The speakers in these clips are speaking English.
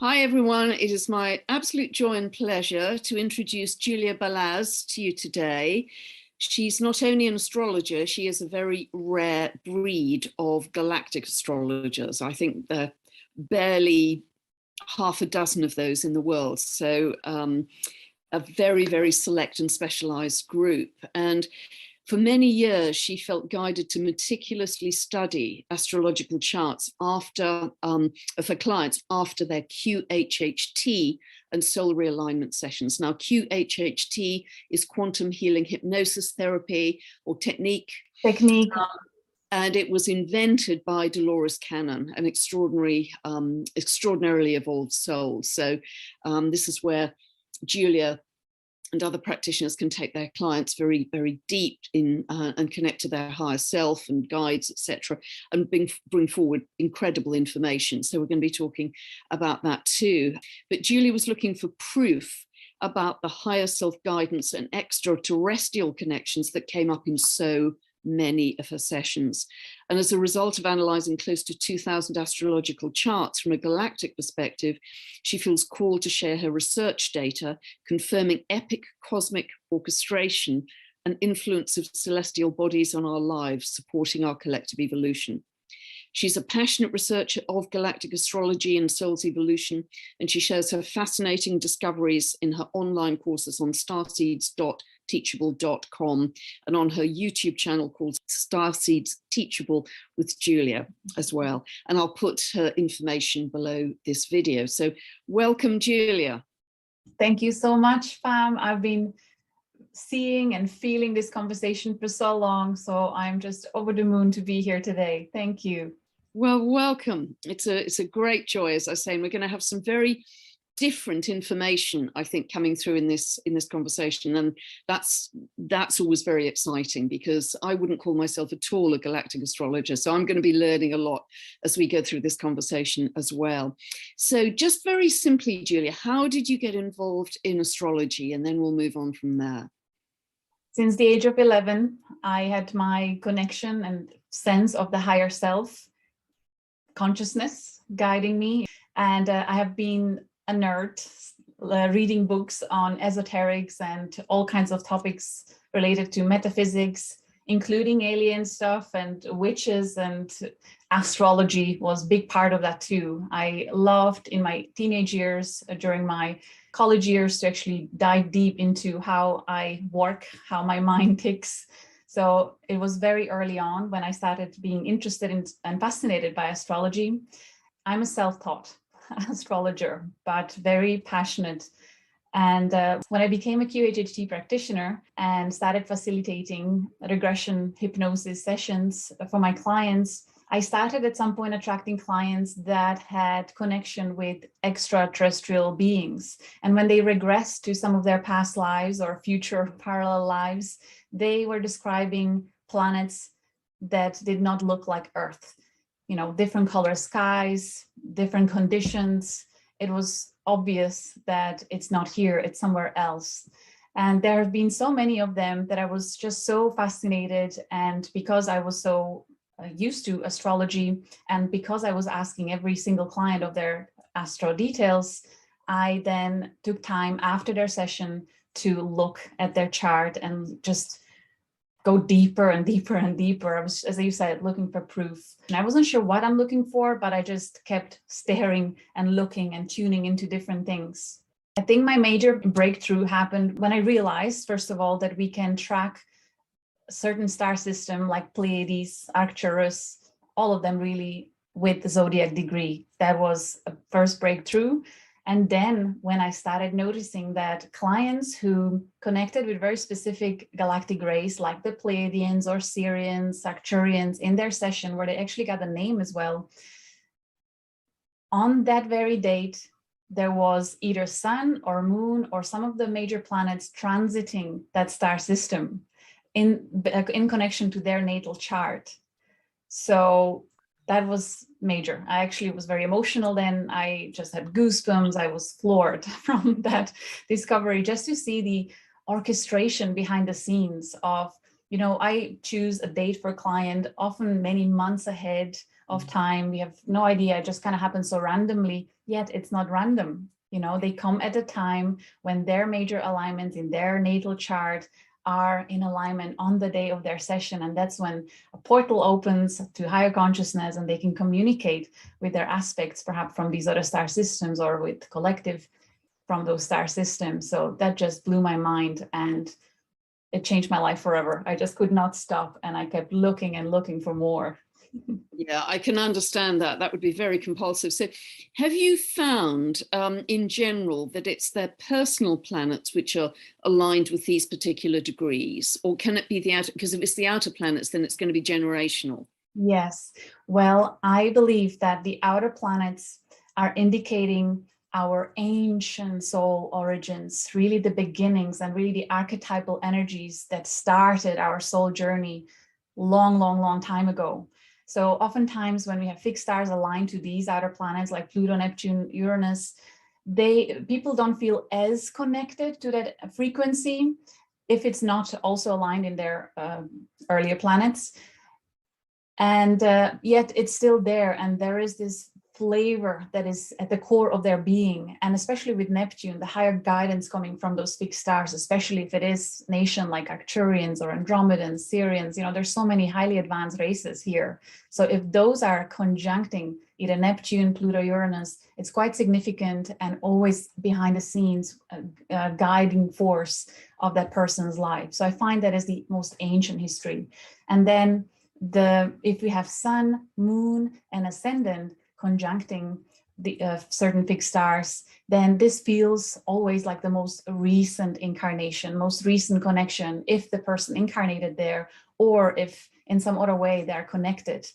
Hi everyone, it is my absolute joy and pleasure to introduce Julia Balaz to you today. She's not only an astrologer, she is a very rare breed of galactic astrologers. I think there are barely half a dozen of those in the world, so a very, very select and specialized group. And for many years, she felt guided to meticulously study astrological charts of her clients after their QHHT and soul realignment sessions. Now, QHHT is quantum healing hypnosis therapy or technique. And it was invented by Dolores Cannon, an extraordinarily evolved soul. So this is where Julia and other practitioners can take their clients very, very deep in and connect to their higher self and guides, etc., and bring forward incredible information. So we're going to be talking about that too. But Julia was looking for proof about the higher self guidance and extraterrestrial connections that came up in so many of her sessions. And as a result of analyzing close to 2,000 astrological charts from a galactic perspective, she feels called to share her research data, confirming epic cosmic orchestration and influence of celestial bodies on our lives, supporting our collective evolution. She's a passionate researcher of galactic astrology and soul's evolution, and she shares her fascinating discoveries in her online courses on starseeds.teachable.com and on her YouTube channel called Starseeds Teachable with Julia as well. And I'll put her information below this video. So welcome, Julia. Thank you so much, Pam. I've been seeing and feeling this conversation for so long, so I'm just over the moon to be here today. Thank you. Well, welcome. It's a great joy, as I say, and we're going to have some very different information, I think, coming through in this conversation, and that's always very exciting, because I wouldn't call myself at all a galactic astrologer, so I'm going to be learning a lot as we go through this conversation as well. So just very simply, Julia, how did you get involved in astrology? And then we'll move on from there. Since the age of 11, I had my connection and sense of the higher self consciousness guiding me, and I have been a nerd, reading books on esoterics and all kinds of topics related to metaphysics, including alien stuff and witches, and astrology was a big part of that too. I loved in my teenage years, during my college years, to actually dive deep into how I work, how my mind ticks. So it was very early on when I started being interested in and fascinated by astrology. I'm a self-taught astrologer, but very passionate. And when I became a QHHT practitioner and started facilitating regression hypnosis sessions for my clients, I started at some point attracting clients that had connection with extraterrestrial beings. And when they regressed to some of their past lives or future parallel lives, they were describing planets that did not look like Earth. You know, different color skies, different conditions. It was obvious that it's not here, it's somewhere else. And there have been so many of them that I was just so fascinated. And because I was so used to astrology, and because I was asking every single client of their astro details, I then took time after their session to look at their chart and just go deeper and deeper and deeper. I was, as you said, looking for proof. And I wasn't sure what I'm looking for, but I just kept staring and looking and tuning into different things. I think my major breakthrough happened when I realized, first of all, that we can track a certain star system like Pleiades, Arcturus, all of them really with the zodiac degree. That was a first breakthrough. And then when I started noticing that clients who connected with very specific galactic rays, like the Pleiadians or Sirians, Arcturians, in their session, where they actually got a name as well, on that very date, there was either sun or moon or some of the major planets transiting that star system in connection to their natal chart. So that was major. I actually was very emotional then. I just had goosebumps. I was floored from that discovery, just to see the orchestration behind the scenes of, you know, I choose a date for a client often many months ahead of time. We have no idea. It just kind of happens so randomly, yet it's not random. You know, they come at a time when their major alignments in their natal chart are in alignment on the day of their session. And that's when a portal opens to higher consciousness and they can communicate with their aspects, perhaps from these other star systems or with collective from those star systems. So that just blew my mind and it changed my life forever. I just could not stop and I kept looking and looking for more. Yeah, I can understand that. That would be very compulsive. So have you found in general that it's their personal planets which are aligned with these particular degrees? Or can it be the outer, because if it's the outer planets, then it's going to be generational? Yes. Well, I believe that the outer planets are indicating our ancient soul origins, really the beginnings and really the archetypal energies that started our soul journey long time ago. So oftentimes when we have fixed stars aligned to these outer planets like Pluto, Neptune, Uranus, people don't feel as connected to that frequency if it's not also aligned in their earlier planets. And yet it's still there, and there is this flavor that is at the core of their being, and especially with Neptune, the higher guidance coming from those fixed stars, especially if it is nation like Arcturians or Andromedans, Syrians, you know, there's so many highly advanced races here. So if those are conjuncting either Neptune, Pluto, Uranus, it's quite significant and always behind the scenes guiding force of that person's life. So I find that is the most ancient history. And then if we have sun, moon, and ascendant conjuncting the certain fixed stars, then this feels always like the most recent incarnation, most recent connection, if the person incarnated there, or if in some other way they're connected.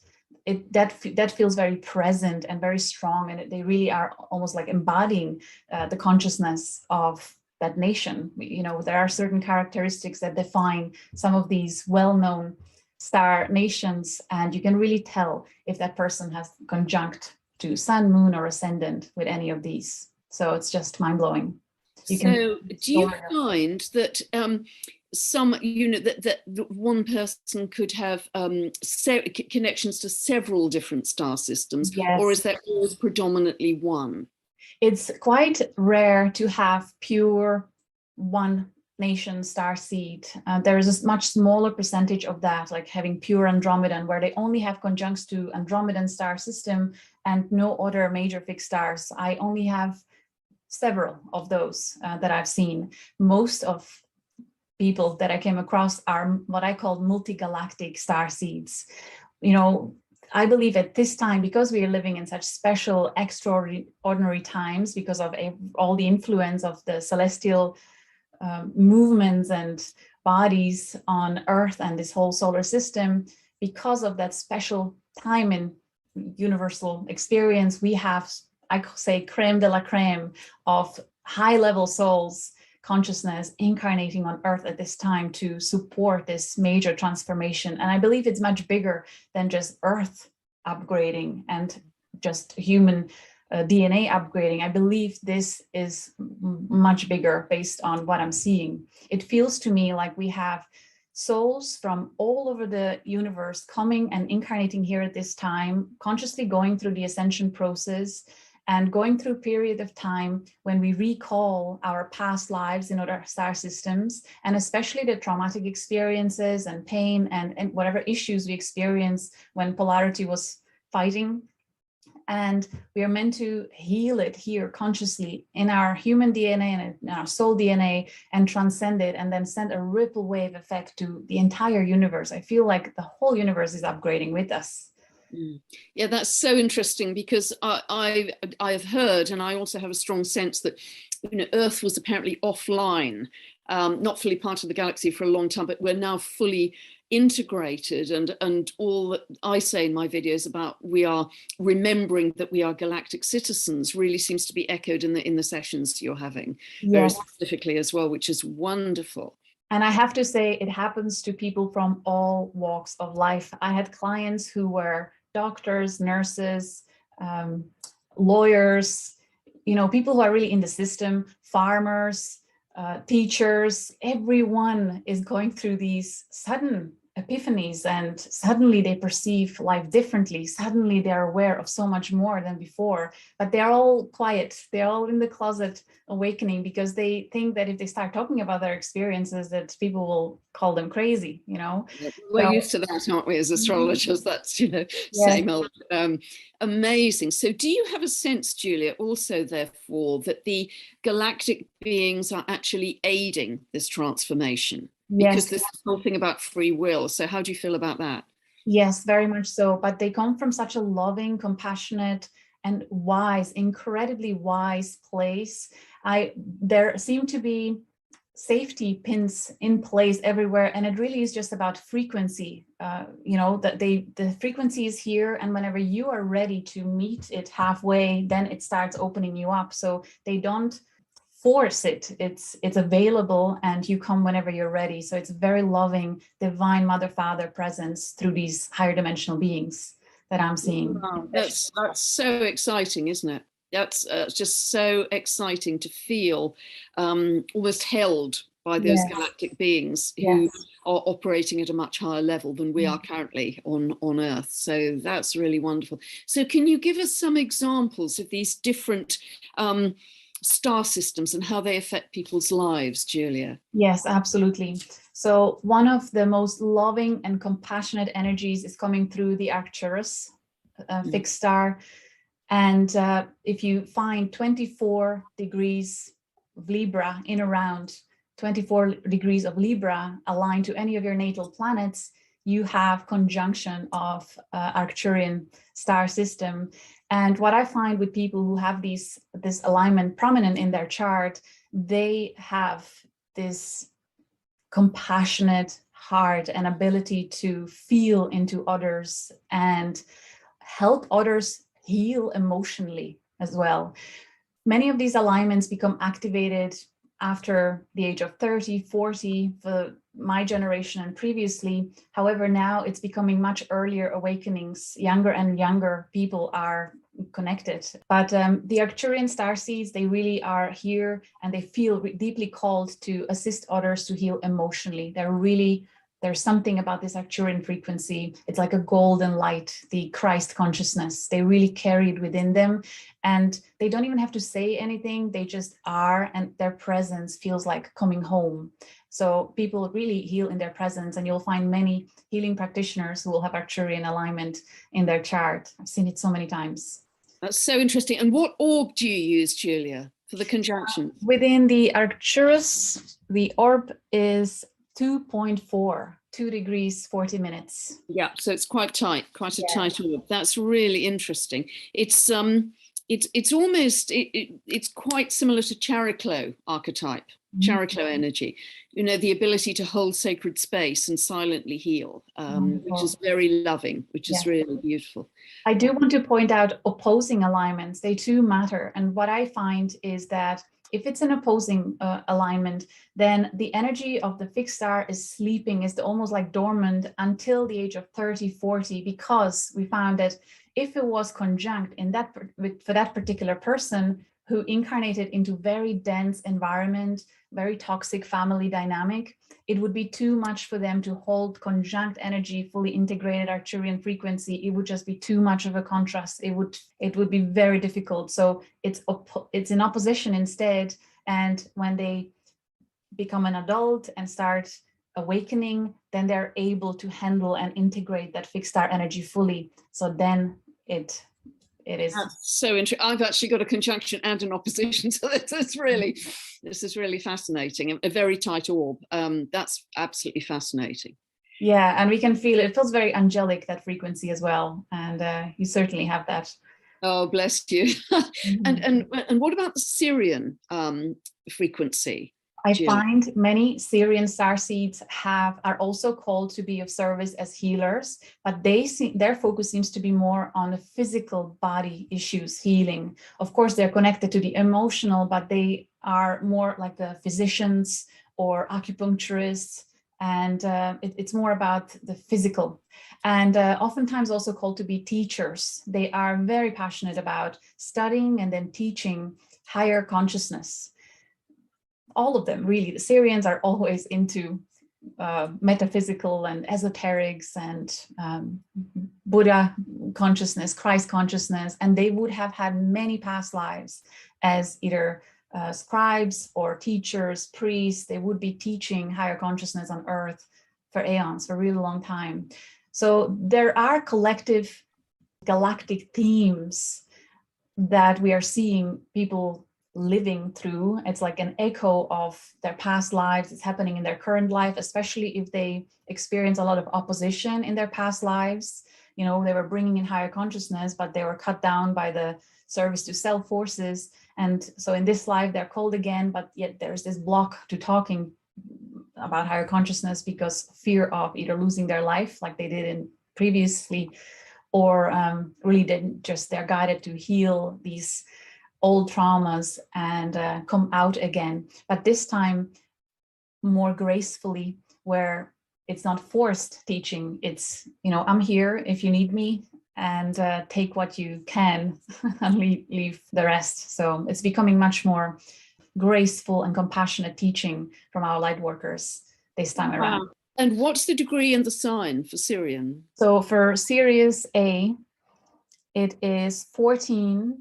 That feels very present and very strong, and they really are almost like embodying the consciousness of that nation. You know, there are certain characteristics that define some of these well-known star nations, and you can really tell if that person has conjunct to sun, moon, or ascendant with any of these. So it's just mind-blowing. So do you find that some, you know, that one person could have connections to several different star systems? Yes. Or is there always predominantly one? It's quite rare to have pure one nation star seed. There is a much smaller percentage of that, like having pure Andromedan, where they only have conjuncts to Andromedan star system and no other major fixed stars. I only have several of those that I've seen. Most of people that I came across are what I call multi-galactic star seeds. You know, I believe at this time, because we are living in such special, extraordinary times, because of all the influence of the celestial movements and bodies on Earth and this whole solar system, because of that special time in universal experience, we have, I say, creme de la creme of high-level souls consciousness incarnating on Earth at this time to support this major transformation. And I believe it's much bigger than just Earth upgrading and just human DNA upgrading. I believe this is much bigger based on what I'm seeing. It feels to me like we have souls from all over the universe coming and incarnating here at this time, consciously going through the ascension process and going through a period of time when we recall our past lives in other star systems, and especially the traumatic experiences and pain and whatever issues we experienced when polarity was fighting. And we are meant to heal it here consciously in our human DNA and in our soul DNA and transcend it, and then send a ripple wave effect to the entire universe. I feel like the whole universe is upgrading with us. Yeah, that's so interesting, because I've heard, and I also have a strong sense that, you know, Earth was apparently offline, not fully part of the galaxy for a long time, but we're now fully integrated, and all that I say in my videos about we are remembering that we are galactic citizens really seems to be echoed in the sessions you're having, very specifically as well, which is wonderful. And I have to say, it happens to people from all walks of life. I had clients who were doctors, nurses, lawyers, you know, people who are really in the system, farmers, teachers. Everyone is going through these sudden epiphanies, and suddenly they perceive life differently. Suddenly they're aware of so much more than before, but they're all quiet. They're all in the closet awakening because they think that if they start talking about their experiences, that people will call them crazy, you know. We're used to that, aren't we, as astrologers? That's, you know, same old. Amazing. So do you have a sense, Julia, also therefore, that the galactic beings are actually aiding this transformation? Because this whole thing about free will. So how do you feel about that? Yes, very much so. But they come from such a loving, compassionate, and wise, incredibly wise place. There seem to be safety pins in place everywhere, and it really is just about frequency. You know, that the frequency is here, and whenever you are ready to meet it halfway, then it starts opening you up. So they don't force it. It's available, and you come whenever you're ready. So it's very loving, divine mother father presence through these higher dimensional beings that I'm seeing. Wow, that's so exciting, isn't it? That's just so exciting to feel almost held by those galactic beings who are operating at a much higher level than we are currently on Earth. So that's really wonderful. So can you give us some examples of these different star systems and how they affect people's lives, Julia? Yes, absolutely. So one of the most loving and compassionate energies is coming through the Arcturus fixed star. And if you find 24 degrees of Libra in around 24 degrees of Libra aligned to any of your natal planets, you have conjunction of Arcturian star system. And what I find with people who have this alignment prominent in their chart, they have this compassionate heart and ability to feel into others and help others heal emotionally as well. Many of these alignments become activated after the age of 30, 40 for my generation and previously. However, now it's becoming much earlier awakenings. Younger and younger people are connected. But the Arcturian starseeds, they really are here, and they feel deeply called to assist others to heal emotionally. There's something about this Arcturian frequency. It's like a golden light, the Christ consciousness. They really carry it within them, and they don't even have to say anything. They just are, and their presence feels like coming home. So people really heal in their presence, and you'll find many healing practitioners who will have Arcturian alignment in their chart. I've seen it so many times. That's so interesting. And what orb do you use, Julia, for the conjunction? Within the Arcturus, the orb is 2.4, 2 degrees, 40 minutes. Yeah, so it's quite tight, quite a tight orb. That's really interesting. It's almost, it's quite similar to Chariklo archetype, Chariklo energy, you know, the ability to hold sacred space and silently heal, which is very loving, which is really beautiful. I do want to point out opposing alignments. They too matter. And what I find is that if it's an opposing alignment, then the energy of the fixed star is sleeping, is almost like dormant until the age of 30, 40, because we found that if it was conjunct in that for that particular person who incarnated into very dense environment, very toxic family dynamic, it would be too much for them to hold conjunct energy, fully integrated Arcturian frequency. It would just be too much of a contrast. It would be very difficult. So it's in opposition instead. And when they become an adult and start awakening, then they're able to handle and integrate that fixed star energy fully. So then it is. That's so interesting. I've actually got a conjunction and an opposition, so this is really fascinating. A very tight orb. That's absolutely fascinating. Yeah, and we can feel it. It feels very angelic, that frequency as well, and you certainly have that. Oh, bless you. And what about the Syrian frequency? I find many Syrian starseeds are also called to be of service as healers, but their focus seems to be more on the physical body issues, healing. Of course, they're connected to the emotional, but they are more like the physicians or acupuncturists, and it's more about the physical. And oftentimes also called to be teachers. They are very passionate about studying and then teaching higher consciousness. All of them, really. The Syrians are always into metaphysical and esoterics and Buddha consciousness, Christ consciousness, and they would have had many past lives as either scribes or teachers, priests. They would be teaching higher consciousness on earth for aeons, for a really long time. So there are collective galactic themes that we are seeing people living through. It's like an echo of their past lives. It's happening in their current life, especially if they experience a lot of opposition in their past lives. You know, they were bringing in higher consciousness, but they were cut down by the service to self forces. And so in this life, they're called again, but yet there's this block to talking about higher consciousness because fear of either losing their life like they did in previously, or really they're guided to heal these old traumas and come out again, but this time more gracefully, where it's not forced teaching. It's, you know, I'm here if you need me, and take what you can and leave the rest. So it's becoming much more graceful and compassionate teaching from our light workers this time around. And what's the degree and the sign for Sirian? So for Sirius A, it is 14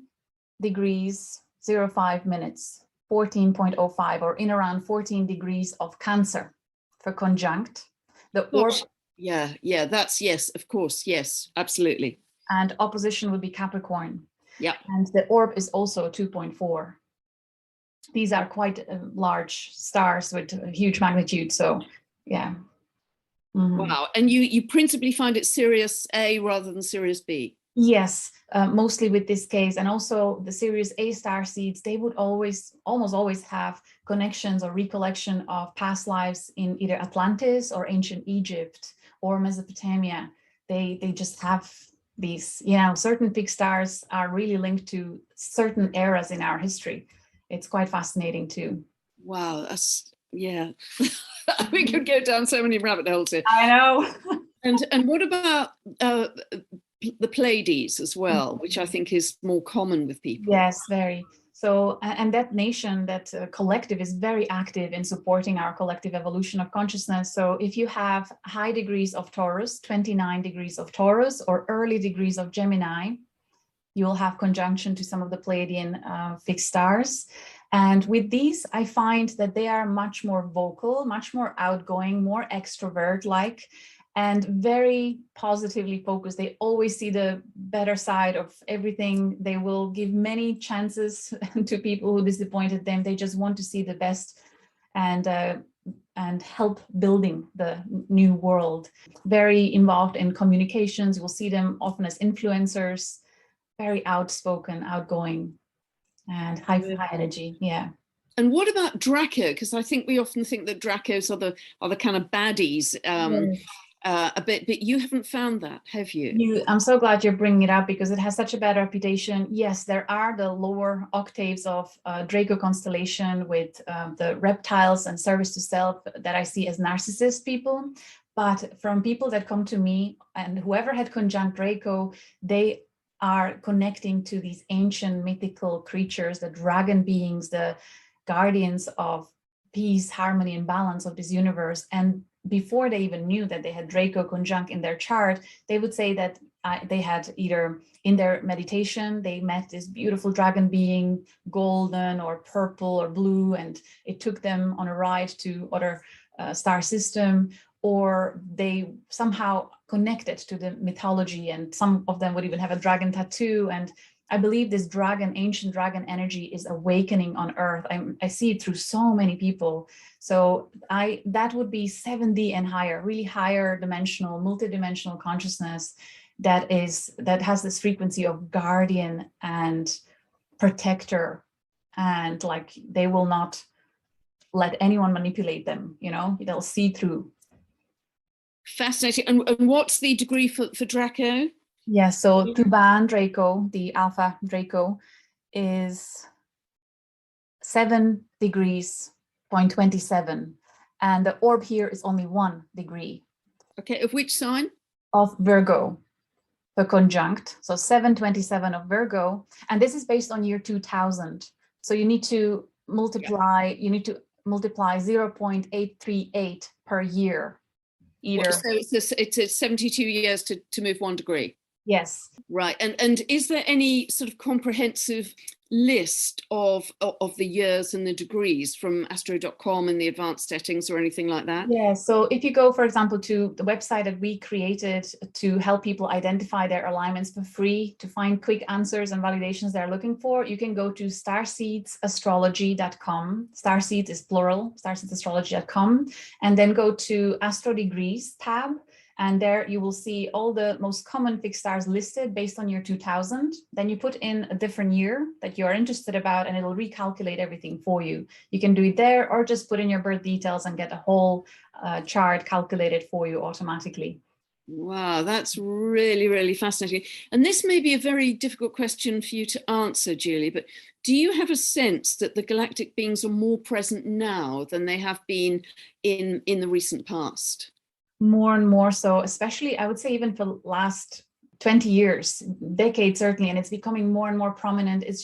degrees 05 minutes, 14.05, or in around 14 degrees of Cancer for conjunct. The orb, yeah, that's, yes, of course, yes, absolutely. And opposition would be Capricorn. Yeah. And the orb is also 2.4. These are quite large stars with a huge magnitude. So yeah. Mm-hmm. Wow. And you principally find it Sirius A rather than Sirius B? Yes, mostly with this case. And also the Sirius A star seeds, they would almost always have connections or recollection of past lives in either Atlantis or ancient Egypt or Mesopotamia. They just have these, you know, certain fixed stars are really linked to certain eras in our history. It's quite fascinating too. Wow, that's, yeah. We could go down so many rabbit holes here. I know. And what about the Pleiades as well, which I think is more common with people? Yes, very. So, and that nation, that collective is very active in supporting our collective evolution of consciousness. So if you have high degrees of Taurus, 29 degrees of Taurus, or early degrees of Gemini, you'll have conjunction to some of the Pleiadian fixed stars. And with these, I find that they are much more vocal, much more outgoing, more extrovert-like, and very positively focused. They always see the better side of everything. They will give many chances to people who disappointed them. They just want to see the best and help building the new world. Very involved in communications. You will see them often as influencers, very outspoken, outgoing, and high energy. Yeah. And what about Draco? Because I think we often think that Dracos are the kind of baddies. A bit, but you haven't found that, have you? I'm so glad you're bringing it up because it has such a bad reputation. Yes, there are the lower octaves of Draco constellation with the reptiles and service to self that I see as narcissist people. But from people that come to me and whoever had conjunct Draco, they are connecting to these ancient mythical creatures, the dragon beings, the guardians of peace, harmony, and balance of this universe. And before they even knew that they had Draco conjunct in their chart, they would say that they had either in their meditation, they met this beautiful dragon being, golden or purple or blue, and it took them on a ride to other star system, or they somehow connected to the mythology, and some of them would even have a dragon tattoo. And I believe this dragon, ancient dragon energy is awakening on Earth. I see it through so many people. So that would be 7D and higher, really higher dimensional, multidimensional consciousness that has this frequency of guardian and protector, and like they will not let anyone manipulate them, you know, they'll see through. Fascinating. And what's the degree for Draco? Yeah, so Tuban Draco, the Alpha Draco, is 7 degrees, 0.27. And the orb here is only 1 degree. Okay, of which sign? Of Virgo, the conjunct. So 727 of Virgo. And this is based on year 2000. So you need to multiply, you need to multiply 0.838 per year. Either. So it's 72 years to move 1 degree. Yes. Right. And is there any sort of comprehensive list of the years and the degrees from astro.com and the advanced settings or anything like that? Yeah. So if you go, for example, to the website that we created to help people identify their alignments for free, to find quick answers and validations they're looking for, you can go to starseedsastrology.com. Starseeds is plural, starseedsastrology.com, and then go to Astro Degrees tab. And there you will see all the most common fixed stars listed based on year 2000. Then you put in a different year that you are interested about, and it'll recalculate everything for you. You can do it there, or just put in your birth details and get a whole chart calculated for you automatically. Wow, that's really, really fascinating. And this may be a very difficult question for you to answer, Julie, but do you have a sense that the galactic beings are more present now than they have been in the recent past? More and more so, especially I would say even for the last 20 years, decades certainly, and it's becoming more and more prominent. It's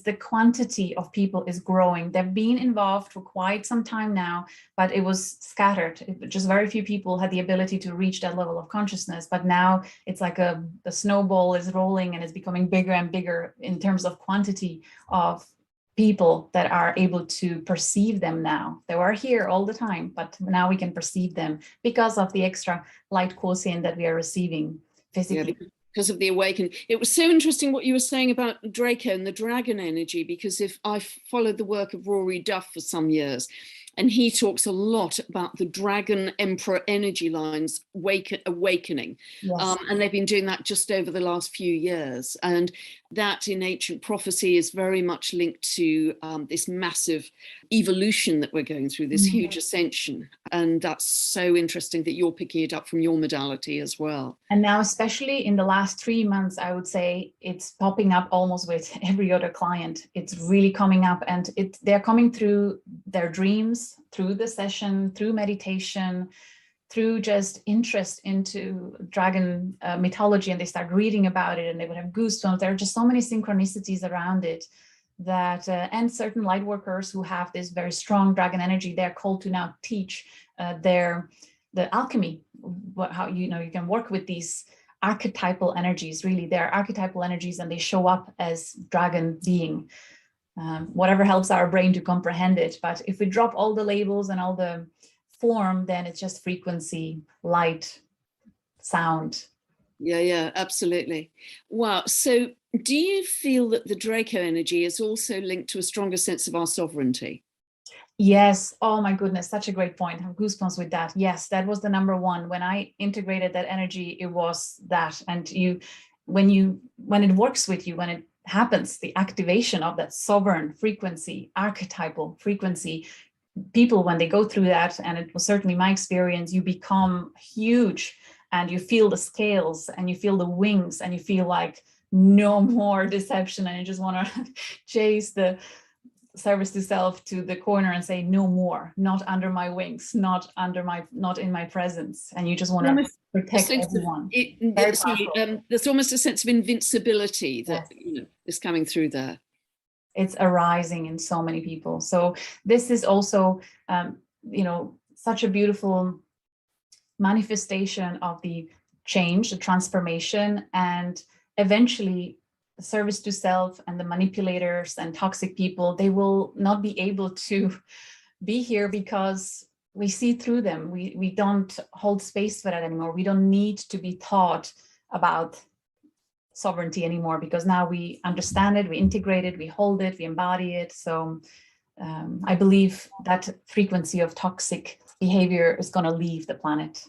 the quantity of people is growing. They've been involved for quite some time now, but it was scattered. Just very few people had the ability to reach that level of consciousness. But now it's like the snowball is rolling and it's becoming bigger and bigger in terms of quantity of people that are able to perceive them now. They were here all the time, but now we can perceive them because of the extra light quotient that we are receiving physically. Yeah, because of the awakening. It was so interesting what you were saying about Draco and the dragon energy, because if I followed the work of Rory Duff for some years, and he talks a lot about the dragon emperor energy lines awakening. Yes. And they've been doing that just over the last few years. And that in ancient prophecy is very much linked to this massive evolution that we're going through, this huge ascension. And that's so interesting that you're picking it up from your modality as well. And now, especially in the last 3 months, I would say it's popping up almost with every other client. It's really coming up, and they're coming through their dreams, through the session, through meditation, through just interest into dragon mythology, and they start reading about it and they would have goosebumps. There are just so many synchronicities around it that, and certain light workers who have this very strong dragon energy, they're called to now teach the alchemy, how you can work with these archetypal energies. Really, they're archetypal energies and they show up as dragon being. Whatever helps our brain to comprehend it. But if we drop all the labels and all the form, then it's just frequency, light, sound. Yeah, absolutely. Wow. So do you feel that the Draco energy is also linked to a stronger sense of our sovereignty? Yes. Oh my goodness, such a great point. I have goosebumps with that. Yes, that was the number one. When I integrated that energy, it was that. And when it works with you, when it happens, the activation of that sovereign frequency, archetypal frequency, people, when they go through that, and it was certainly my experience, you become huge and you feel the scales and you feel the wings and you feel like no more deception, and you just want to chase the service to self to the corner and say no more, not under my wings, not in my presence, and you just want to protect everyone. There's almost a sense of invincibility that yes. Is coming through there. It's arising in so many people. So this is also such a beautiful manifestation of the change, the transformation, and eventually the service to self and the manipulators and toxic people, they will not be able to be here because we see through them. We don't hold space for that anymore. We don't need to be taught about sovereignty anymore, because now we understand it, we integrate it, we hold it, we embody it. So I believe that frequency of toxic behavior is going to leave the planet.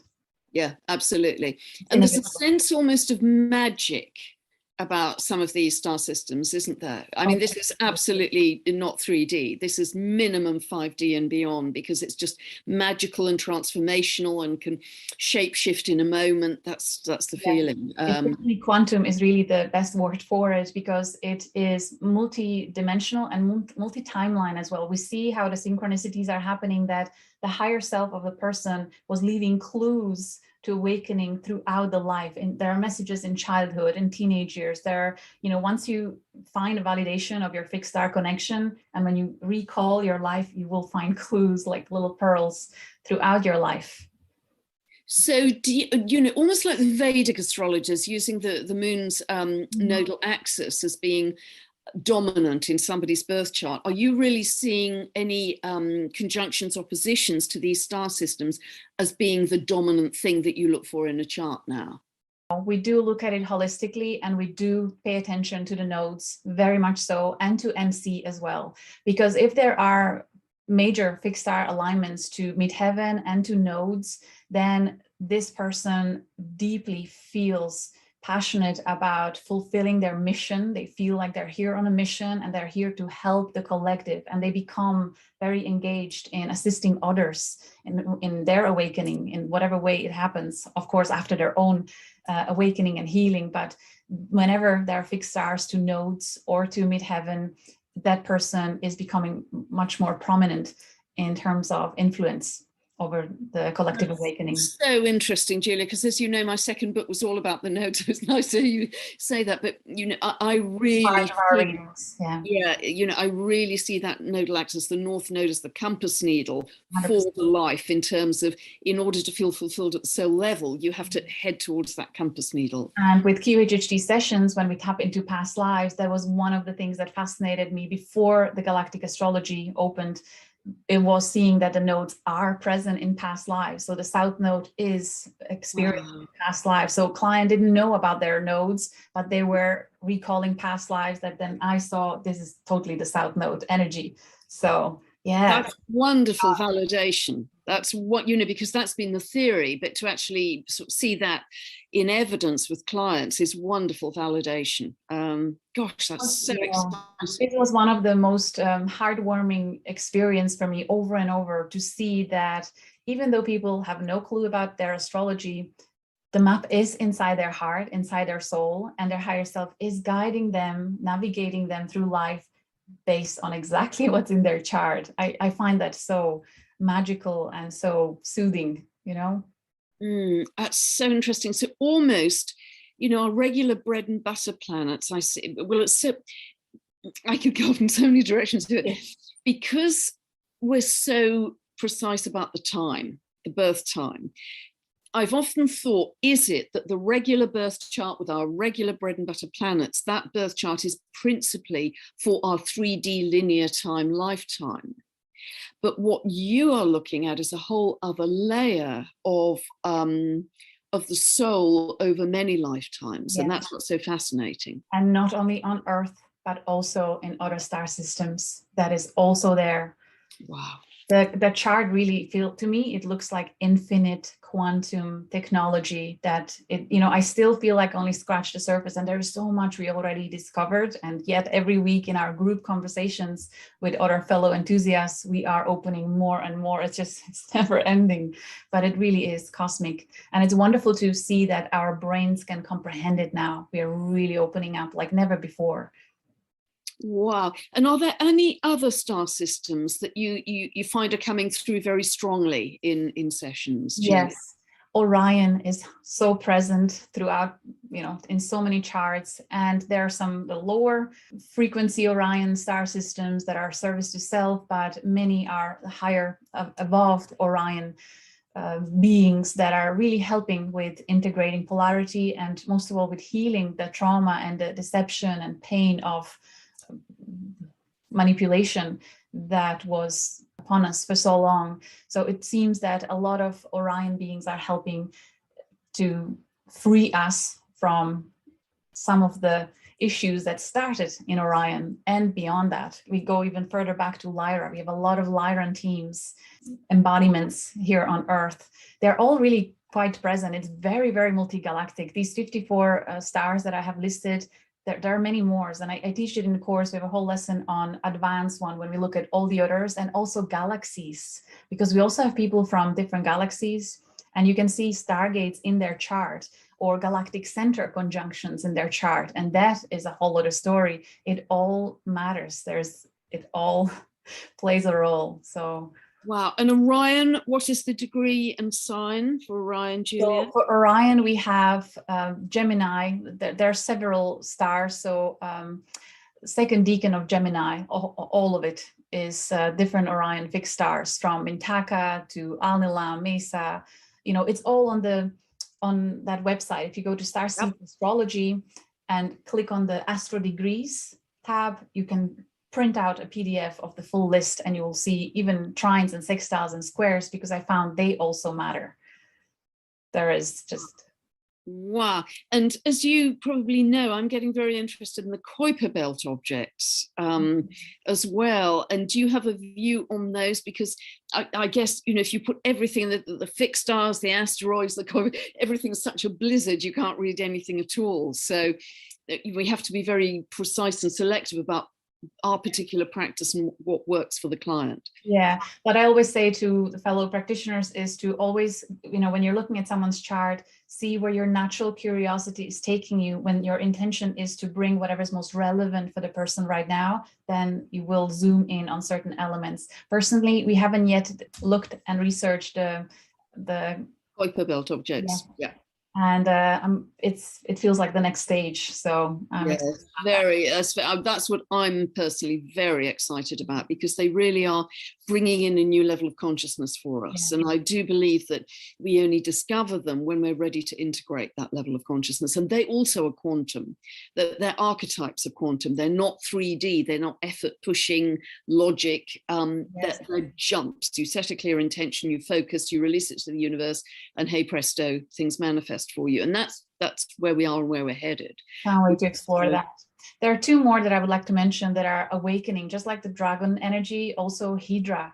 Yeah, absolutely. And there's a sense almost of magic about some of these star systems, isn't there? I mean, this is absolutely not 3D. This is minimum 5D and beyond, because it's just magical and transformational and can shapeshift in a moment. That's the feeling. Quantum is really the best word for it, because it is multi-dimensional and multi-timeline as well. We see how the synchronicities are happening, that the higher self of the person was leaving clues to awakening throughout the life. And there are messages in childhood and teenage years. There are, you know, once you find a validation of your fixed star connection, and when you recall your life, you will find clues like little pearls throughout your life. So, do you know, almost like the Vedic astrologers using the moon's nodal axis as being dominant in somebody's birth chart, are you really seeing any conjunctions or positions to these star systems as being the dominant thing that you look for in a chart now? We do look at it holistically, and we do pay attention to the nodes, very much so, and to MC as well. Because if there are major fixed star alignments to midheaven and to nodes, then this person deeply feels passionate about fulfilling their mission. They feel like they're here on a mission, and they're here to help the collective, and they become very engaged in assisting others in their awakening in whatever way it happens, of course, after their own awakening and healing. But whenever there are fixed stars to nodes or to midheaven, that person is becoming much more prominent in terms of influence over the collective awakening. So interesting, Julia, because as you know, my second book was all about the nodes. So it's nice to hear you say that, but you know, I really you know, I really see that nodal axis, the north node, as the compass needle 100%. For the life, in terms of, in order to feel fulfilled at the soul level, you have to head towards that compass needle. And with QHHT sessions, when we tap into past lives, that was one of the things that fascinated me before the Galactic Astrology opened. It was seeing that the nodes are present in past lives. So the south node is experiencing past lives. So client didn't know about their nodes, but they were recalling past lives that then I saw this is totally the south node energy. So yeah. That's wonderful validation. That's what, you know, because that's been the theory, but to actually sort of see that in evidence with clients is wonderful validation. Gosh, that's so exciting. It was one of the most heartwarming experience for me over and over to see that even though people have no clue about their astrology, the map is inside their heart, inside their soul, and their higher self is guiding them, navigating them through life based on exactly what's in their chart. I find that so magical and so soothing, you know. That's so interesting. So almost, you know, our regular bread and butter planets, I see, well, it's so, I could go in so many directions to it, because we're so precise about the time, the birth time. I've often thought, is it that the regular birth chart with our regular bread and butter planets, that birth chart is principally for our 3D linear time lifetime? But what you are looking at is a whole other layer of the soul over many lifetimes. And that's what's so fascinating. And not only on Earth, but also in other star systems. That is also there. Wow. The chart really to me, it looks like infinite quantum technology that it, you know, I still feel like only scratched the surface, and there's so much we already discovered. And yet every week in our group conversations with other fellow enthusiasts, we are opening more and more. It's never ending, but it really is cosmic. And it's wonderful to see that our brains can comprehend it now. We are really opening up like never before. Wow. And are there any other star systems that you find are coming through very strongly in sessions? Julia? Yes. Orion is so present throughout, you know, in so many charts. And there are some the lower frequency Orion star systems that are service to self, but many are higher evolved Orion beings that are really helping with integrating polarity, and most of all with healing the trauma and the deception and pain of manipulation that was upon us for so long. So it seems that a lot of Orion beings are helping to free us from some of the issues that started in Orion. And beyond that, we go even further back to Lyra. We have a lot of Lyran teams, embodiments here on Earth. They're all really quite present. It's very, very multi-galactic. These 54 stars that I have listed, there are many more, and I teach it in the course. We have a whole lesson on advanced one when we look at all the others, and also galaxies, because we also have people from different galaxies, and you can see stargates in their chart or galactic center conjunctions in their chart, and that is a whole other story. It all matters. It all plays a role. So Wow. And Orion, what is the degree and sign for Orion, Julia? So for Orion, we have Gemini. There are several stars. So second decan of Gemini, all of it is different Orion fixed stars, from Mintaka to Alnilam, Mesa. You know, it's all on that website. If you go to Starseed Astrology and click on the Astro Degrees tab, you can print out a PDF of the full list, and you will see even trines and sextiles and squares, because I found they also matter. There is just... Wow. And as you probably know, I'm getting very interested in the Kuiper belt objects as well. And do you have a view on those? Because I guess, you know, if you put everything, the fixed stars, the asteroids, the Kuiper, everything's such a blizzard, you can't read anything at all. So we have to be very precise and selective about our particular practice and what works for the client. Yeah, what I always say to the fellow practitioners is to always, you know, when you're looking at someone's chart, see where your natural curiosity is taking you. When your intention is to bring whatever is most relevant for the person right now, then you will zoom in on certain elements. Personally, we haven't yet looked and researched the Kuiper belt objects. Yeah. And it feels like the next stage. So yes, that's what I'm personally very excited about, because they really are bringing in a new level of consciousness for us. Yeah. And I do believe that we only discover them when we're ready to integrate that level of consciousness. And they also are quantum. Their archetypes are quantum. They're not 3D. They're not effort pushing logic. Yes. They're jumps. You set a clear intention, you focus, you release it to the universe, and hey presto, things manifest for you. And that's where we are and where we're headed. Can't wait to explore that. There are two more that I would like to mention that are awakening, just like the dragon energy, also Hydra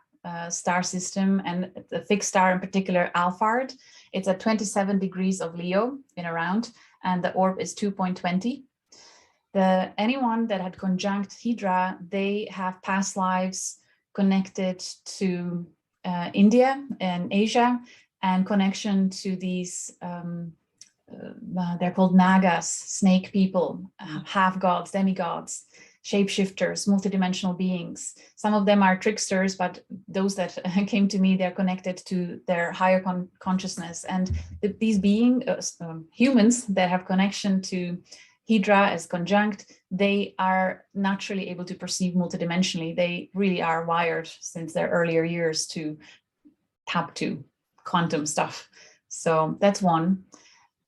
star system, and the fixed star in particular, Alphard. It's at 27 degrees of Leo in around, and the orb is 2.20. Anyone that had conjunct Hydra, they have past lives connected to India and Asia, and connection to these they're called Nagas, snake people, half gods, demigods, shapeshifters, multidimensional beings. Some of them are tricksters, but those that came to me, they're connected to their higher consciousness. And these humans that have connection to Hydra as conjunct, they are naturally able to perceive multidimensionally. They really are wired since their earlier years to tap to quantum stuff. So that's one.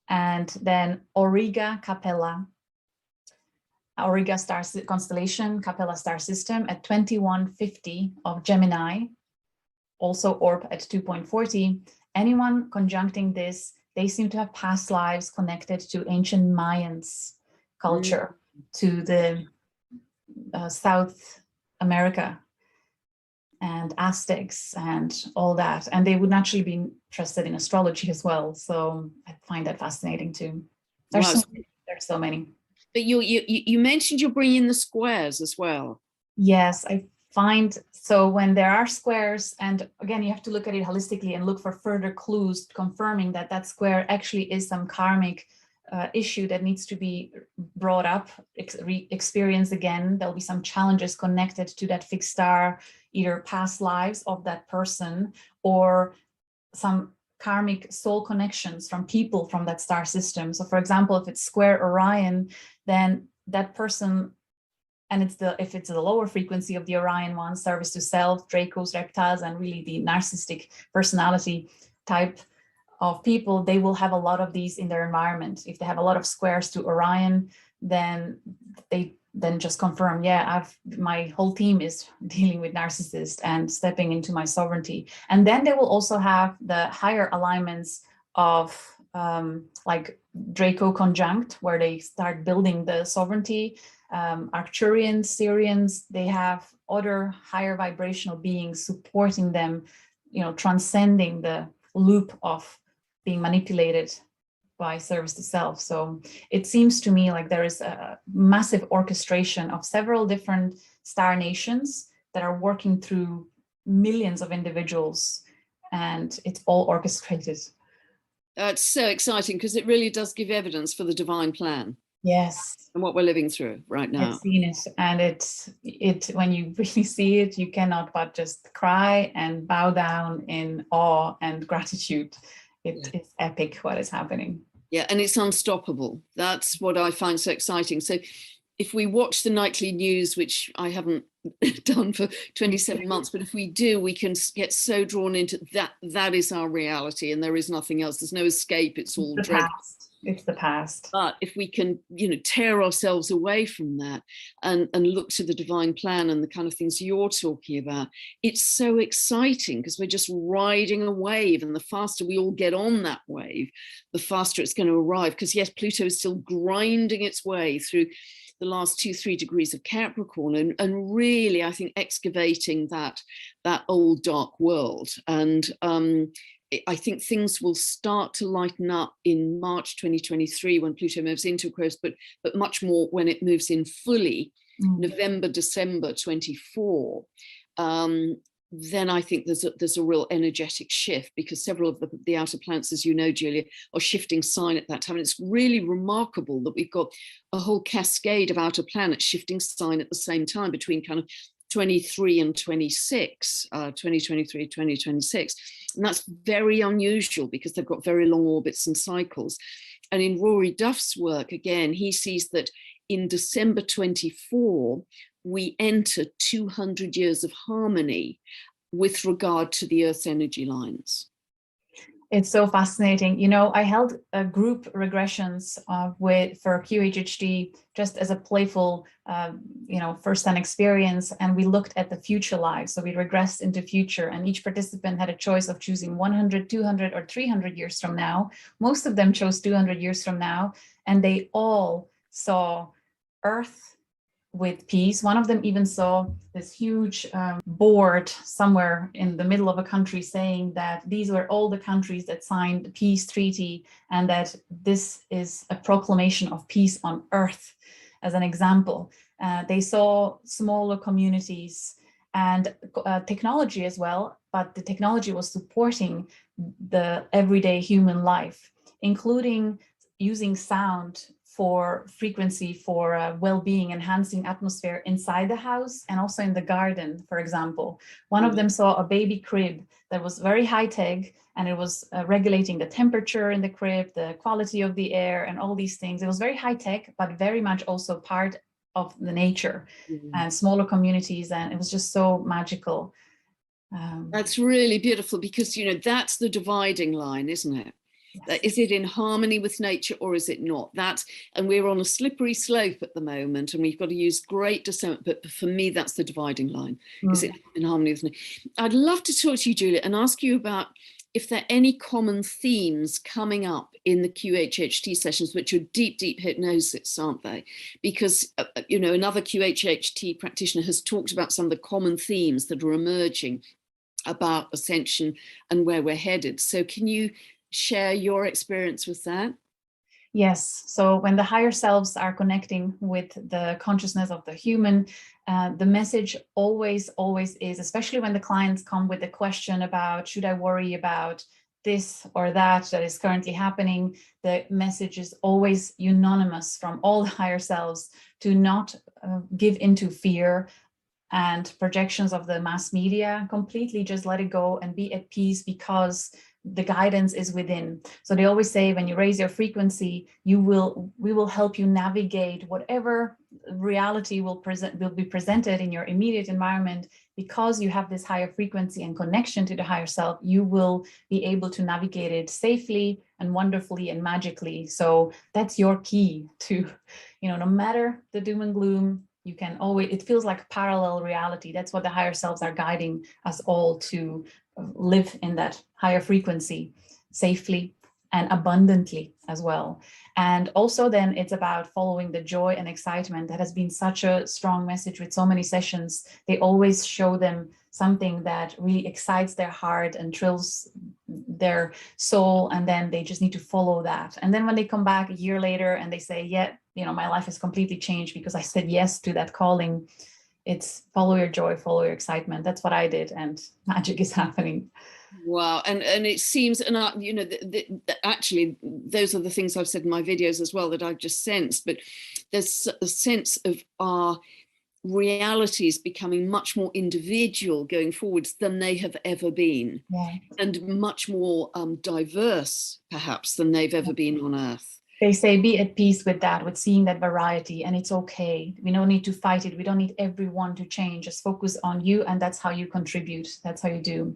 And then Auriga Capella, Auriga star constellation, Capella star system at 2150 of Gemini, also orb at 2.40. Anyone conjuncting this, they seem to have past lives connected to ancient Mayans culture, to the South America and Aztecs and all that. And they would naturally be interested in astrology as well. So I find that fascinating too. There's so many. But you mentioned you're bringing the squares as well. Yes, I find, so when there are squares, and again, you have to look at it holistically and look for further clues confirming that that square actually is some karmic issue that needs to be brought up, experienced again. There'll be some challenges connected to that fixed star, either past lives of that person or some karmic soul connections from people from that star system. So for example, if it's square Orion, then that person, and if it's the lower frequency of the Orion one, service to self, Dracos, reptiles, and really the narcissistic personality type of people, they will have a lot of these in their environment. If they have a lot of squares to Orion, then they just confirm, yeah, my whole team is dealing with narcissists and stepping into my sovereignty. And then they will also have the higher alignments of like Draco conjunct, where they start building the sovereignty. Arcturians, Syrians, they have other higher vibrational beings supporting them, you know, transcending the loop of being manipulated by service to self. So it seems to me like there is a massive orchestration of several different star nations that are working through millions of individuals, and it's all orchestrated. It's so exciting, because it really does give evidence for the divine plan. Yes. and what we're living through right now. I've seen it, and when you really see it, you cannot but just cry and bow down in awe and gratitude. It is epic what is happening. Yeah, and it's unstoppable. That's what I find so exciting. So if we watch the nightly news, which I haven't done for 27 months, but if we do, we can get so drawn into that. That is our reality, and there is nothing else. There's no escape. It's all the past. It's the past. But if we can, tear ourselves away from that and look to the divine plan and the kind of things you're talking about, it's so exciting because we're just riding a wave, and the faster we all get on that wave, the faster it's going to arrive. Because yes, Pluto is still grinding its way through the last 2-3 degrees of Capricorn, and really, I think, excavating that old dark world. And I think things will start to lighten up in March 2023 when Pluto moves into Aquarius, but much more when it moves in fully, November, December 24. Then I think there's a real energetic shift, because several of the outer planets, as you know, Julia, are shifting sign at that time. And it's really remarkable that we've got a whole cascade of outer planets shifting sign at the same time between kind of 23 and 26, 2023, 2026. And that's very unusual because they've got very long orbits and cycles. And in Rory Duff's work, again, he sees that in December 24, we enter 200 years of harmony with regard to the Earth's energy lines. It's so fascinating. I held a group regressions for QHHT just as a playful, first-hand experience, and we looked at the future lives. So we regressed into future, and each participant had a choice of choosing 100, 200, or 300 years from now. Most of them chose 200 years from now, and they all saw Earth with peace. One of them even saw this huge board somewhere in the middle of a country saying that these were all the countries that signed the peace treaty, and that this is a proclamation of peace on Earth, as an example. They saw smaller communities and technology as well, but the technology was supporting the everyday human life, including using sound for frequency, for well-being, enhancing atmosphere inside the house and also in the garden, for example. One of them saw a baby crib that was very high-tech, and it was regulating the temperature in the crib, the quality of the air, and all these things. It was very high-tech, but very much also part of the nature and smaller communities, and it was just so magical. That's really beautiful, because, that's the dividing line, isn't it? Yes. Is it in harmony with nature or is it not? And we're on a slippery slope at the moment, and we've got to use great discernment. But for me, that's the dividing line. Is it in harmony with nature? I'd love to talk to you, Julia, and ask you about if there are any common themes coming up in the QHHT sessions, which are deep, deep hypnosis, aren't they? Because, another QHHT practitioner has talked about some of the common themes that are emerging about ascension and where we're headed. So can you share your experience with that? Yes. So when the higher selves are connecting with the consciousness of the human, the message always is, especially when the clients come with a question about, should I worry about this or that is currently happening, the message is always unanimous from all the higher selves to not give into fear and projections of the mass media. Completely just let it go and be at peace, because the guidance is within. So they always say, when you raise your frequency, we will help you navigate whatever reality will be presented in your immediate environment. Because you have this higher frequency and connection to the higher self, you will be able to navigate it safely and wonderfully and magically. So that's your key to, no matter the doom and gloom, you can always, it feels like parallel reality. That's what the higher selves are guiding us all to live in, that higher frequency safely and abundantly as well. And also then it's about following the joy and excitement. That has been such a strong message with so many sessions. They always show them something that really excites their heart and thrills their soul, and then they just need to follow that. And then when they come back a year later and they say, yeah, my life has completely changed because I said yes to that calling, it's follow your joy, follow your excitement. That's what I did, and magic is happening. Wow, and it seems, and you know, actually, those are the things I've said in my videos as well that I've just sensed. But there's a sense of our realities becoming much more individual going forwards than they have ever been, and much more diverse, perhaps, than they've ever been on Earth. They say be at peace with that, with seeing that variety, and it's okay. We don't need to fight it. We don't need everyone to change. Just focus on you, and that's how you contribute. That's how you do.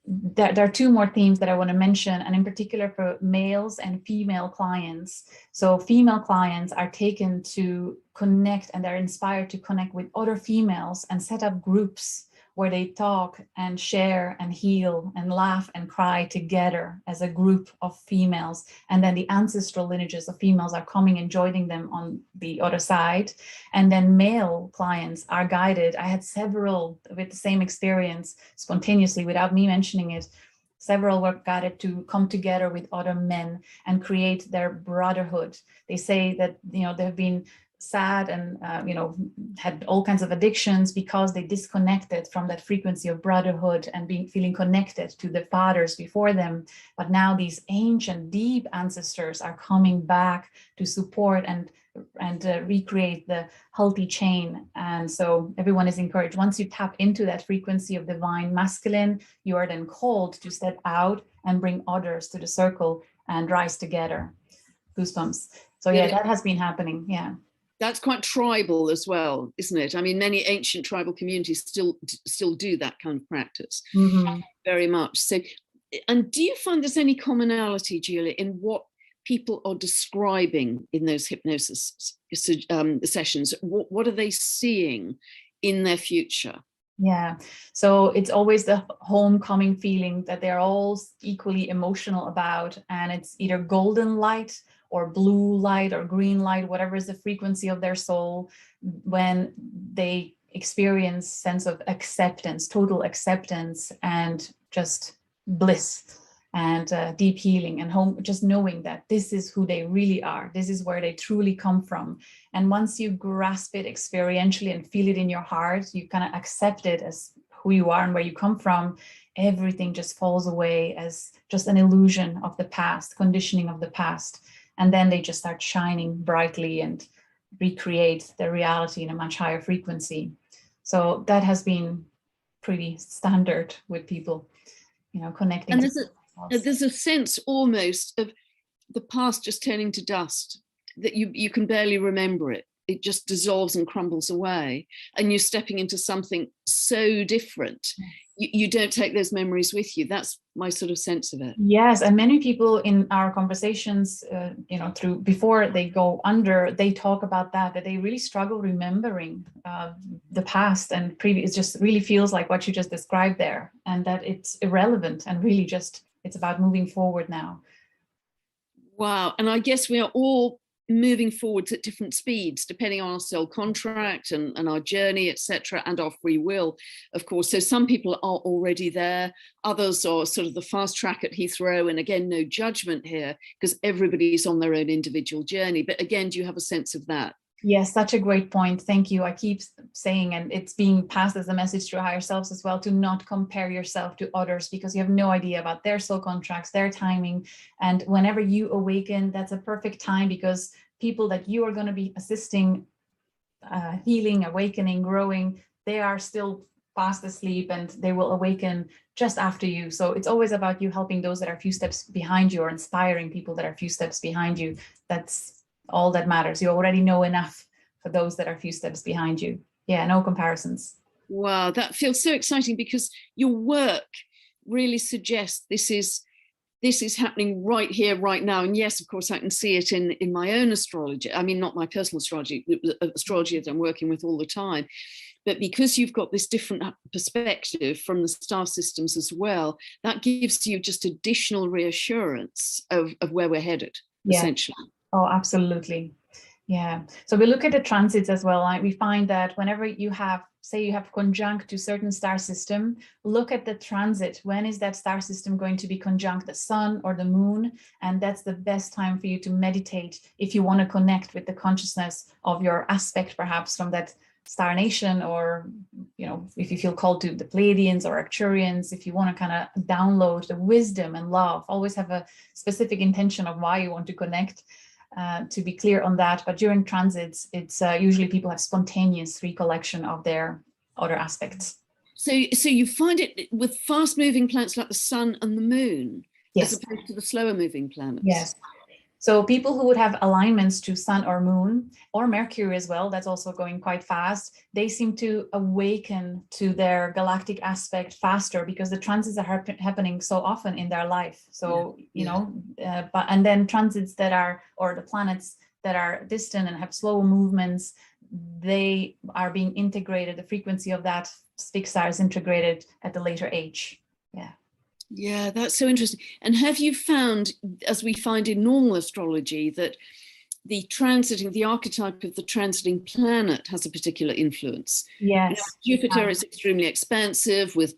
There are two more themes that I want to mention, and in particular for males and female clients. So female clients are taken to connect, and they're inspired to connect with other females and set up groups where they talk and share and heal and laugh and cry together as a group of females. And then the ancestral lineages of females are coming and joining them on the other side. And then male clients are guided. I had several with the same experience spontaneously without me mentioning it. Several were guided to come together with other men and create their brotherhood. They say that, you know, they've been sad and you know, had all kinds of addictions because they disconnected from that frequency of brotherhood and feeling connected to the fathers before them. But now these ancient deep ancestors are coming back to support and recreate the healthy chain. And so everyone is encouraged, once you tap into that frequency of divine masculine, you are then called to step out and bring others to the circle and rise together. Goosebumps. So yeah, that has been happening. Yeah. That's quite tribal as well, isn't it? I mean, many ancient tribal communities still do that kind of practice, very much. So, and do you find there's any commonality, Julia, in what people are describing in those hypnosis sessions? What are they seeing in their future? Yeah, so it's always the homecoming feeling that they're all equally emotional about, and it's either golden light or blue light or green light, whatever is the frequency of their soul, when they experience sense of acceptance, total acceptance, and just bliss and deep healing and home, just knowing that this is who they really are. This is where they truly come from. And once you grasp it experientially and feel it in your heart, you kind of accept it as who you are and where you come from, everything just falls away as just an illusion of the past, conditioning of the past. And then they just start shining brightly and recreate their reality in a much higher frequency. So that has been pretty standard with people, you know, connecting. And there's a sense almost of the past just turning to dust, that you can barely remember it. It just dissolves and crumbles away, and you're stepping into something so different. You don't take those memories with you. That's my sort of sense of it. Yes, and many people in our conversations, you know, through before they go under, they talk about that they really struggle remembering the past and previous. It just really feels like what you just described there, and that it's irrelevant and really just it's about moving forward now. Wow, and I guess we are all moving forwards at different speeds depending on our soul contract and our journey, etc., and our free will, of course. So some people are already there, others are sort of the fast track at Heathrow, and again, no judgment here because everybody's on their own individual journey. But again, do you have a sense of that? Yes, such a great point. Thank you. I keep saying, and it's being passed as a message to higher selves as well, to not compare yourself to others because you have no idea about their soul contracts, their timing. And whenever you awaken, that's a perfect time because people that you are going to be assisting, healing, awakening, growing, they are still fast asleep and they will awaken just after you. So it's always about you helping those that are a few steps behind you or inspiring people that are a few steps behind you. That's all that matters. You already know enough for those that are a few steps behind you. Yeah, no comparisons. Wow, that feels so exciting because your work really suggests this is happening right here, right now. And yes, of course, I can see it in my own astrology. I mean, not my personal astrology that I'm working with all the time. But because you've got this different perspective from the star systems as well, that gives you just additional reassurance of where we're headed, essentially. Oh, absolutely. Yeah. So we look at the transits as well. We find that whenever you have, say you have conjunct to certain star system, look at the transit. When is that star system going to be conjunct the sun or the moon? And that's the best time for you to meditate if you want to connect with the consciousness of your aspect, perhaps from that Star Nation, or, you know, if you feel called to the Pleiadians or Arcturians, if you want to kind of download the wisdom and love, always have a specific intention of why you want to connect, to be clear on that. But during transits, it's usually people have spontaneous recollection of their other aspects. So you find it with fast-moving planets like the sun and the moon, yes, as opposed to the slower-moving planets. Yes. So people who would have alignments to sun or moon or Mercury as well, that's also going quite fast, they seem to awaken to their galactic aspect faster because the transits are happening so often in their life. So, you know, and then transits that are, or the planets that are distant and have slow movements, they are being integrated, the frequency of that fixed star is integrated at the later age. Yeah. Yeah, that's so interesting. And have you found, as we find in normal astrology, that the transiting, the archetype of the transiting planet has a particular influence? Yes. You know, Jupiter is extremely expansive. With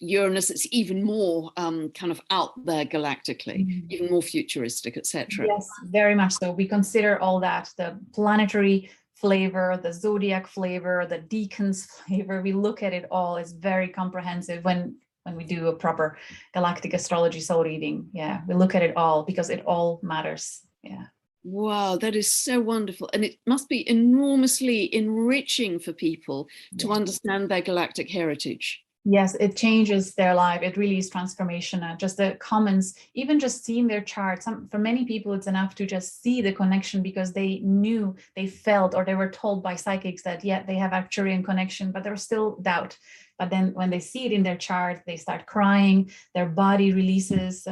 Uranus, it's even more kind of out there galactically, even more futuristic, etc. Yes, very much so. We consider all that, the planetary flavor, the zodiac flavor, the deacons flavor. We look at it all. It's very comprehensive when we do a proper galactic astrology soul reading. Yeah, we look at it all because it all matters. Yeah. Wow, that is so wonderful. And it must be enormously enriching for people to understand their galactic heritage. Yes, it changes their life. It really is transformational. Just the comments, even just seeing their chart. For many people, it's enough to just see the connection because they knew, they felt, or they were told by psychics that, yeah, they have Arcturian connection, but there was still doubt. But then when they see it in their chart, they start crying, their body releases,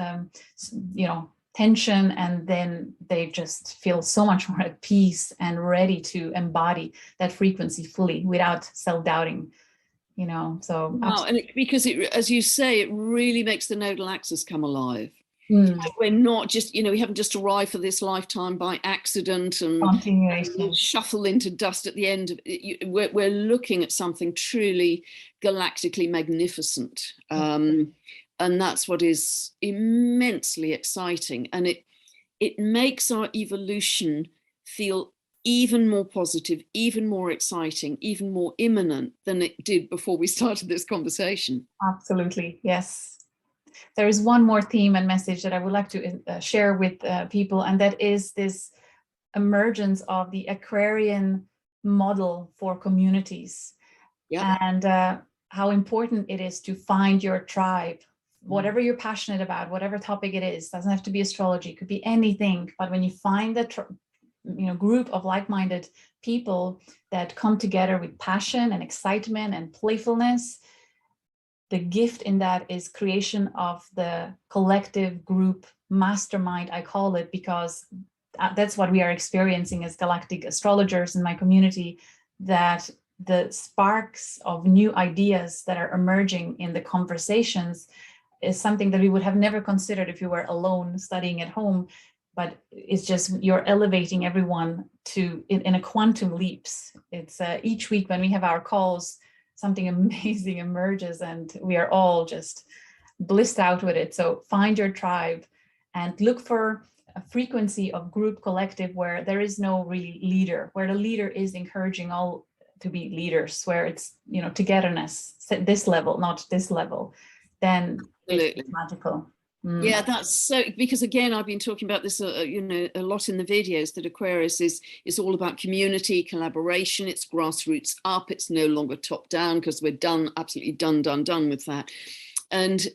you know, tension, and then they just feel so much more at peace and ready to embody that frequency fully without self-doubting. You know, so wow, and because it, as you say, it really makes the nodal axis come alive. We're not just, you know, we haven't just arrived for this lifetime by accident and shuffle into dust at the end of it. We're looking at something truly galactically magnificent, and that's what is immensely exciting, and it makes our evolution feel even more positive, even more exciting, even more imminent than it did before we started this conversation. Absolutely, yes. There is one more theme and message that I would like to share with people, and that is this emergence of the Aquarian model for communities, and how important it is to find your tribe, whatever you're passionate about, whatever topic it is. Doesn't have to be astrology, it could be anything, but when you find that group of like-minded people that come together with passion and excitement and playfulness, the gift in that is creation of the collective group mastermind, I call it, because that's what we are experiencing as galactic astrologers in my community, that the sparks of new ideas that are emerging in the conversations is something that we would have never considered if you were alone studying at home. But it's just, you're elevating everyone to in a quantum leaps. It's each week when we have our calls, something amazing emerges and we are all just blissed out with it. So find your tribe and look for a frequency of group collective where there is no really leader, where the leader is encouraging all to be leaders, where it's, you know, togetherness, this level, not this level, then it's magical. Yeah, that's so, because again, I've been talking about this, you know, a lot in the videos, that Aquarius is all about community, collaboration, it's grassroots up, it's no longer top down, because we're done, absolutely done with that. And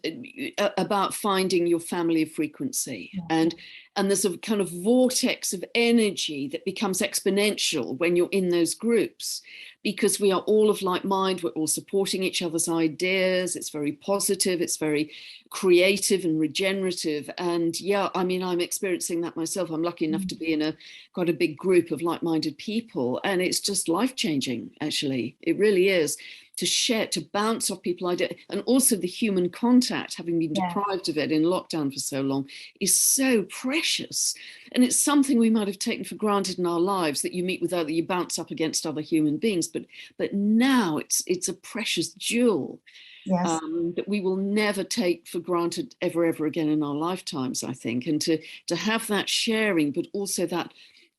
about finding your family of frequency. And there's a kind of vortex of energy that becomes exponential when you're in those groups, because we are all of like mind, we're all supporting each other's ideas, it's very positive, it's very creative and regenerative. And yeah, I mean, I'm experiencing that myself. I'm lucky enough to be in quite a big group of like-minded people, and it's just life-changing, actually. It really is. To share, to bounce off people ideas, and also the human contact, having been deprived of it in lockdown for so long, is so precious. And it's something we might have taken for granted in our lives, that you meet with other, you bounce up against other human beings, but now it's a precious jewel. Yes. That we will never take for granted ever again in our lifetimes, I think. And to have that sharing, but also that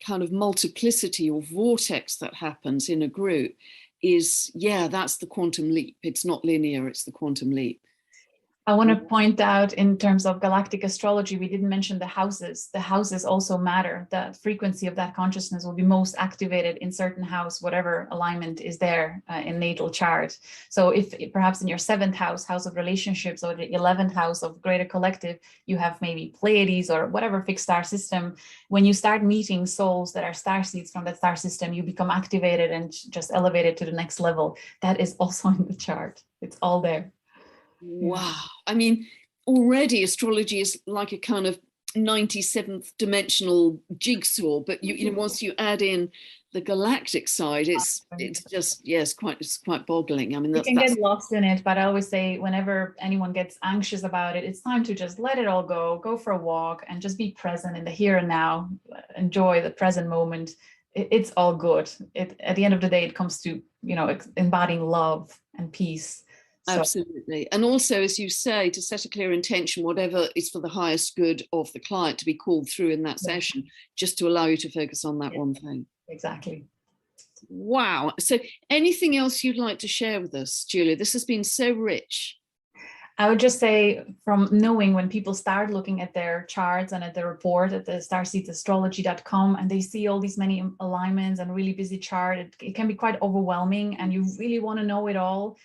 kind of multiplicity or vortex that happens in a group is, yeah, that's the quantum leap. It's not linear, it's the quantum leap. I want to point out, in terms of galactic astrology, we didn't mention the houses. The houses also matter. The frequency of that consciousness will be most activated in certain house, whatever alignment is there in natal chart. So if perhaps in your 7th house, house of relationships, or the 11th house of greater collective, you have maybe Pleiades or whatever fixed star system, when you start meeting souls that are star seeds from that star system, you become activated and just elevated to the next level. That is also in the chart. It's all there. Wow. I mean, already astrology is like a kind of 97th dimensional jigsaw, but you know, once you add in the galactic side, it's just, yes, it's quite boggling. I mean, you can get lost in it, but I always say, whenever anyone gets anxious about it, it's time to just let it all go for a walk and just be present in the here and now, enjoy the present moment. It's all good. At the end of the day, it comes to, you know, embodying love and peace. So. Absolutely. And also, as you say, to set a clear intention, whatever is for the highest good of the client, to be called through in that session, just to allow you to focus on that one thing. Exactly. Wow. So anything else you'd like to share with us, Julia? This has been so rich. I would just say, from knowing, when people start looking at their charts and at the report at the starseedsastrology.com, and they see all these many alignments and really busy chart, it can be quite overwhelming, and you really want to know it all.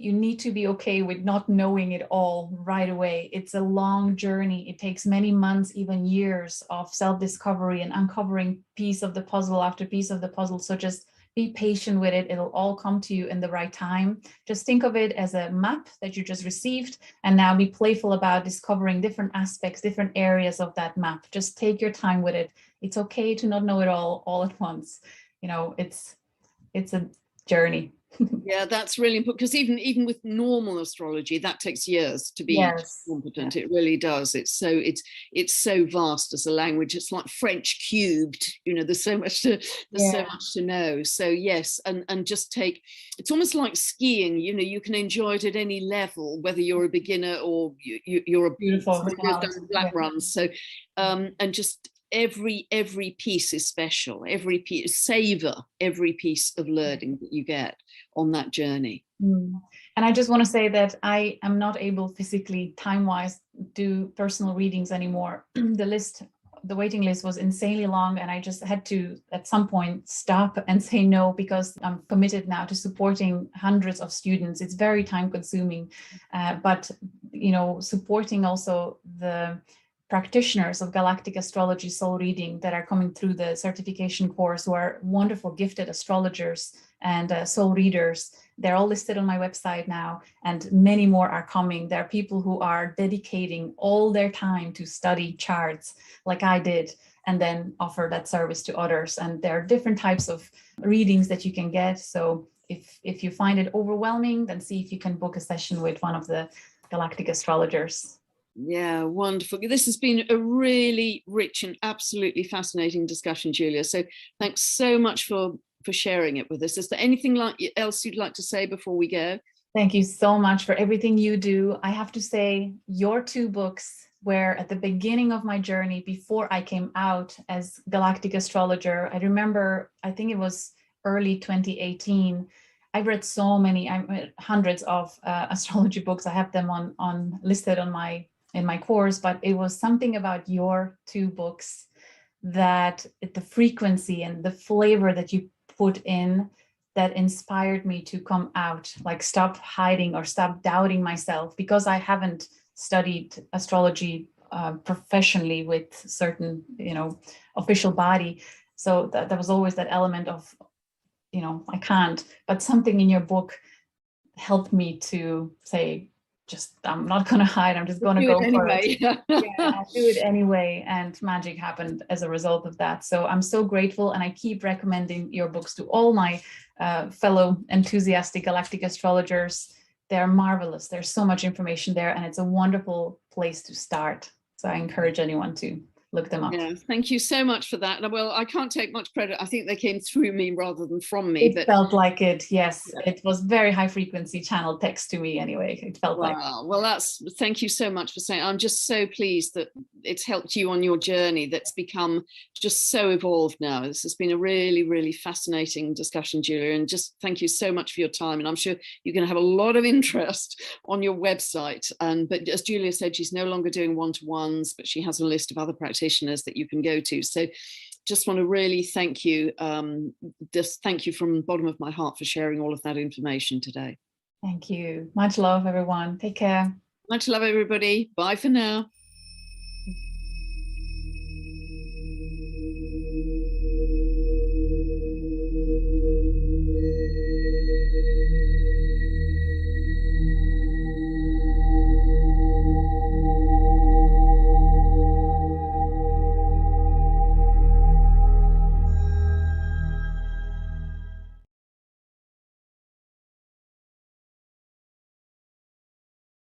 You need to be okay with not knowing it all right away. It's a long journey. It takes many months, even years, of self-discovery and uncovering piece of the puzzle after piece of the puzzle. So just be patient with it. It'll all come to you in the right time. Just think of it as a map that you just received, and now be playful about discovering different aspects, different areas of that map. Just take your time with it. It's okay to not know it all at once. You know, it's a journey. Yeah, that's really important, because even with normal astrology, that takes years to be competent. It really does. It's so vast as a language. It's like French cubed. You know, there's so much to know. So yes, and just take. It's almost like skiing. You know, you can enjoy it at any level, whether you're a beginner or you're a beautiful black runs. So and just. Every piece is special. Every piece, savor every piece of learning that you get on that journey. And I just want to say that I am not able physically, time-wise, do personal readings anymore. The waiting list was insanely long, and I just had to at some point stop and say no, because I'm committed now to supporting hundreds of students. It's very time-consuming, but you know, supporting also the practitioners of galactic astrology soul reading that are coming through the certification course, who are wonderful, gifted astrologers and soul readers. They're all listed on my website now, and many more are coming. There are people who are dedicating all their time to study charts like I did, and then offer that service to others. And there are different types of readings that you can get. So if you find it overwhelming, then see if you can book a session with one of the galactic astrologers. Yeah, wonderful. This has been a really rich and absolutely fascinating discussion, Julia. So thanks so much for sharing it with us. Is there anything else you'd like to say before we go? Thank you so much for everything you do. I have to say, your 2 books were at the beginning of my journey, before I came out as galactic astrologer. I remember, I think it was early 2018. I read so many, I read hundreds of astrology books. I have them on listed on in my course, but it was something about your 2 books, that the frequency and the flavor that you put in, that inspired me to come out, like stop hiding or stop doubting myself, because I haven't studied astrology professionally with certain, you know, official body. So that was always that element of, you know, I can't, but something in your book helped me to say, just, I'm not going to hide. I'm just going to go for it. Yeah, I'll do it anyway. And magic happened as a result of that. So I'm so grateful. And I keep recommending your books to all my fellow enthusiastic galactic astrologers. They're marvelous. There's so much information there, and it's a wonderful place to start. So I encourage anyone to look them up. Yeah, thank you so much for that. Well, I can't take much credit. I think they came through me rather than from me. It felt like it, yes. Yeah. It was very high frequency channel text to me anyway. It felt like. Well, thank you so much for saying. I'm just so pleased that it's helped you on your journey that's become just so evolved now. This has been a really, really fascinating discussion, Julia, and just thank you so much for your time. And I'm sure you're going to have a lot of interest on your website. But as Julia said, she's no longer doing one-to-ones, but she has a list of other practitioners that you can go to. So just want to really thank you. Just thank you from the bottom of my heart for sharing all of that information today. Thank you. Much love, everyone. Take care. Much love, everybody. Bye for now.